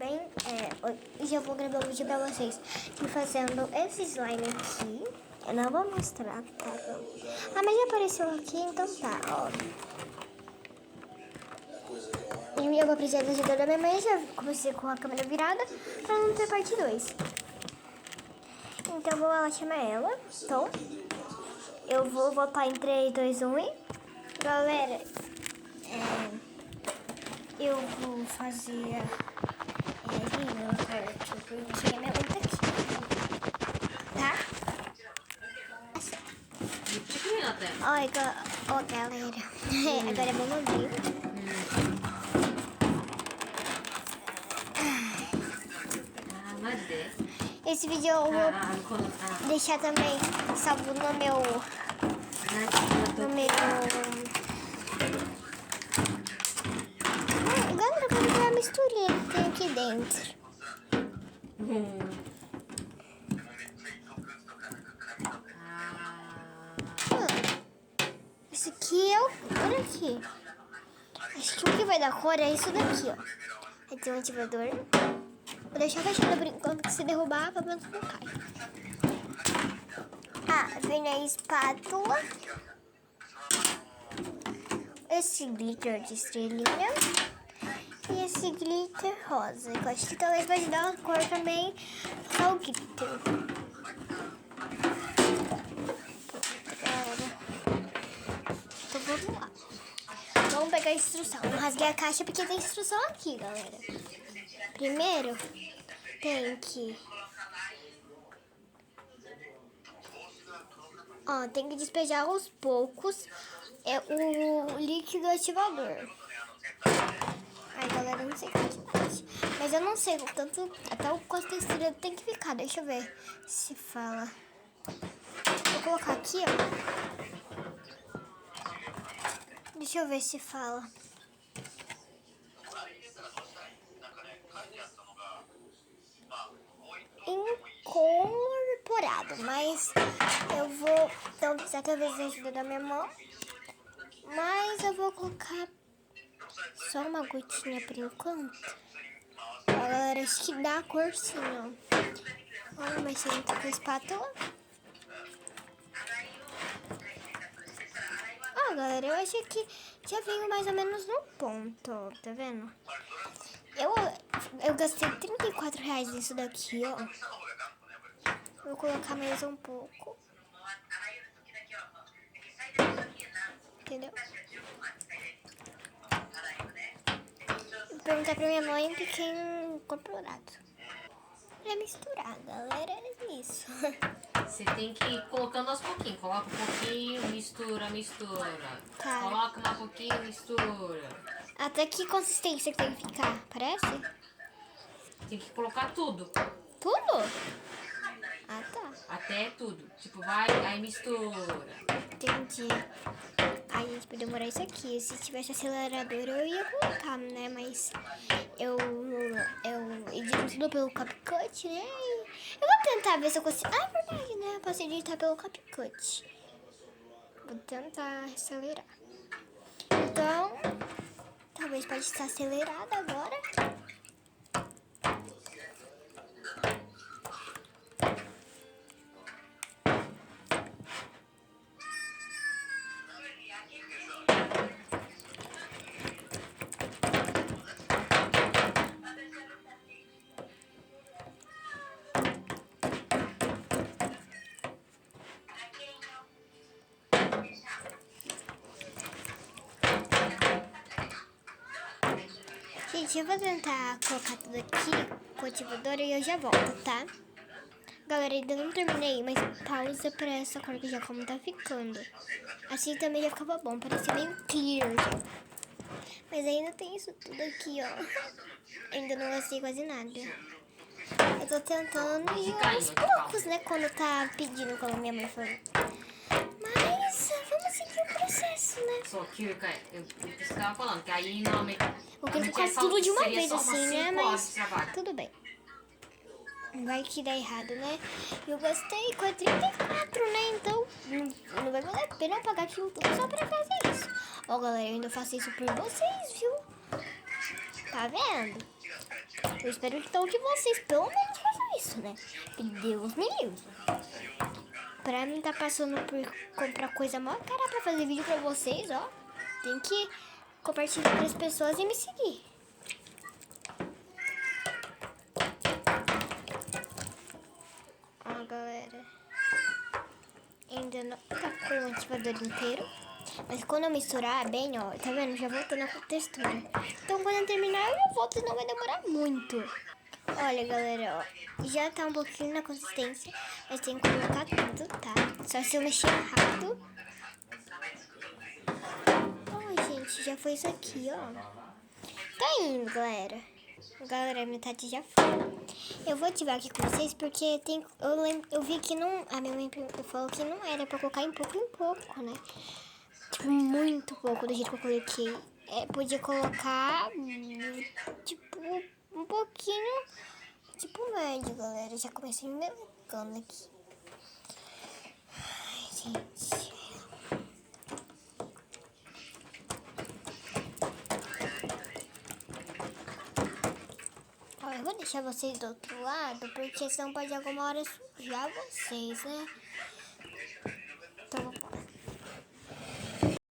bem? Hoje eu vou gravar um vídeo pra vocês de fazendo esse slime aqui. Eu não vou mostrar, tá bom? Ah, mas já apareceu aqui, então tá, ó. E eu vou precisar da ajuda da minha mãe, já comecei com a câmera virada pra não ter parte 2. Então eu vou lá chamar ela. Então, eu vou votar em 3, 2, 1 e... Galera, eu vou fazer... meu quarto, porque minha mãe tá aqui. Tá? Oi, galera. Agora vamos abrir. Esse vídeo eu vou deixar também salvo no meu... Galera, vamos ver a misturinha que tem aqui dentro. Esse aqui é o... Olha aqui. Acho que o que vai dar cor é isso daqui, ó. Aí tem um ativador. Vou deixar fechado por enquanto, que se derrubar, pelo menos não cai. Ah, vem a espátula. Esse glitter de estrelinha. E esse glitter rosa. Eu acho que talvez vai dar uma cor também ao glitter. Então vamos lá. Vamos pegar a instrução. Vamos rasgar a caixa porque tem instrução aqui, galera. Primeiro, tem que... Ó, tem que despejar aos poucos o líquido ativador. Ai, galera, eu não sei o que faz. Mas eu não sei o tanto... Até o quanto a textura tem que ficar. Deixa eu ver se fala. Vou colocar aqui, ó. Deixa eu ver se fala. Incorporado, mas eu vou... Então, precisar talvez da ajuda da minha mão. Mas eu vou colocar só uma gotinha por enquanto. Ó, galera, acho que dá a cor sim, ó. Vamos mexer então com a espátula. Ó, galera, eu acho que já veio mais ou menos no ponto, ó, tá vendo? Eu gastei R$34 nisso daqui, ó. Vou colocar mais um pouco. Entendeu? Vou perguntar pra minha mãe que quem incorporado. É misturar, galera, é isso. Você tem que ir colocando aos pouquinhos. Coloca um pouquinho, mistura, mistura. Tá. Coloca mais um pouquinho, mistura. Até que consistência que tem que ficar, parece? Tem que colocar tudo. Tudo? Ah, tá. Até tudo. Tipo, vai, aí mistura. Entendi. Ai, gente, vai demorar isso aqui. Se tivesse acelerador, eu ia colocar, né? Mas eu edito tudo pelo CapCut, né? Eu vou tentar ver se eu consigo... Ah, é verdade, né? Eu posso editar pelo CapCut. Vou tentar acelerar. Então, talvez pode estar acelerada agora. Gente, eu vou tentar colocar tudo aqui com o ativador e eu já volto, tá? Galera, ainda não terminei, mas pausa pra essa cor que já como tá ficando. Assim também já ficava bom, parecia bem clear já. Mas ainda tem isso tudo aqui, ó. Ainda não gastei quase nada. Eu tô tentando ir aos poucos, né? Quando tá pedindo, como minha mãe falou. Mas vamos seguir o processo, né? Só que eu estava falando que aí normalmente... Vou querer quase tudo de uma vez assim, né? Mas tudo bem. Vai que dá errado, né? Eu gastei com 34, né? Então não vai valer a pena eu pagar aquilo tudo só pra fazer isso. Ó, galera, eu ainda faço isso por vocês, viu? Tá vendo? Eu espero então que vocês pelo menos façam isso, né? Que Deus me livre. Pra mim tá passando por comprar coisa mó cara pra fazer vídeo pra vocês, ó. Tem que compartilhar pras pessoas e me seguir. Ó, galera. Ainda não tá com o ativador inteiro. Mas quando eu misturar bem, ó, tá vendo? Já voltando com a textura. Então quando eu terminar, eu já volto e não vai demorar muito. Olha, galera, ó. Já tá um pouquinho na consistência. Mas tem que colocar tudo, tá? Só se eu mexer rápido. Ó, gente, já foi isso aqui, ó. Tá indo, galera. Galera, a metade já foi. Eu vou ativar aqui com vocês porque tem, eu vi que não. A minha mãe falou que não era pra colocar em pouco, né? Tipo, muito pouco do jeito que eu coloquei. Podia colocar, tipo, um pouquinho, tipo, médio, galera. Já comecei me melecando aqui. Ai, gente. Ó, eu vou deixar vocês do outro lado, porque senão pode alguma hora sujar vocês, né?